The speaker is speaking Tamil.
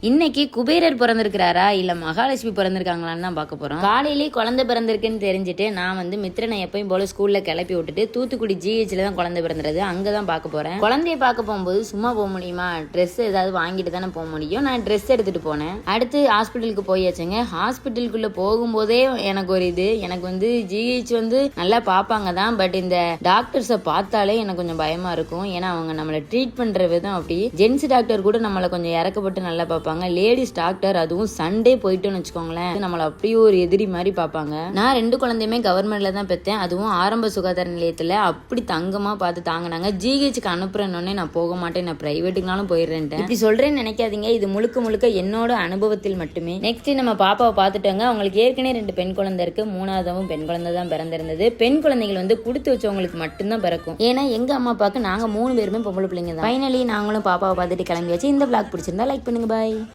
இன்னைக்கு குபேரர் பிறந்திருக்கிறாரா இல்ல மகாலட்சுமி பிறந்திருக்காங்களான்னு தான் பார்க்க போறோம். காலையிலேயே குழந்தை பிறந்திருக்குன்னு தெரிஞ்சுட்டு நான் வந்து மித்ரனை எப்பயும் போல ஸ்கூல்ல கிளப்பி விட்டுட்டு தூத்துக்குடி ஜிஹெச்ல தான் குழந்தை பிறந்தது, அங்கதான் பார்க்க போறேன். குழந்தைய பார்க்க போகும்போது சும்மா போக முடியுமா, ட்ரெஸ் ஏதாவது வாங்கிட்டு தானே போக முடியும். நான் ட்ரெஸ் எடுத்துட்டு போனேன். அடுத்து ஹாஸ்பிட்டலுக்கு போயாச்சுங்க. ஹாஸ்பிட்டலுக்குள்ள போகும்போதே எனக்கு ஒரு எனக்கு வந்து ஜிஹெச் வந்து நல்லா பார்ப்பாங்க தான், பட் இந்த டாக்டர்ஸை பார்த்தாலே எனக்கு கொஞ்சம் பயமா இருக்கும். ஏன்னா அவங்க நம்மளை ட்ரீட் பண்ற விதம் அப்படி. ஜென்ஸ் டாக்டர் கூட நம்மளை கொஞ்சம் இறக்கப்பட்டு நல்லா பார்ப்பாங்க. லேடிஸ் டாக்டர் அதுவும் சண்டே போயிட்டோன்னு வச்சுக்கோங்களேன், நம்மள அப்படியே ஒரு எதிரி மாதிரி பார்ப்பாங்க. நான் 2 குழந்தையுமே கவர்மெண்ட்ல தான் பெற்றேன், அதுவும் ஆரம்ப சுகாதார நிலையத்துல. அப்படி தங்கமா பார்த்து தாங்கினாங்க. ஜிஹெச்சுக்கு அனுப்புறேன்னொன்னே நான் போக மாட்டேன், நான் பிரைவேட்டுக்குனாலும் போயிடுறேன். இப்படி சொல்றேன்னு நினைக்காதீங்க, இது முழுக்க முழுக்க என்னோட அனுபவத்தில் மட்டுமே. நெக்ஸ்ட் நம்ம பாப்பாவை பார்த்துட்டோங்க. அவங்களுக்கு ஏற்கனவே 2 பெண் குழந்தை இருக்கு, 3ஆவதும் பெண் குழந்தை தான் பிறந்திருந்தது. பெண் குழந்தைகள் வந்து கொடுத்து வச்சவங்களுக்கு மட்டும்தான் பிறக்கும். ஏன்னா எங்க அம்மா அப்பாவுக்கு நாங்க 3 பேருமே பொம்பளை பிள்ளைங்க தான். ஃபைனலி நாங்களும் பாப்பாவை பார்த்துட்டு கிளம்பியாச்சு. இந்த vlog பிடிச்சிருந்தா லைக் பண்ணுங்க. பாய்.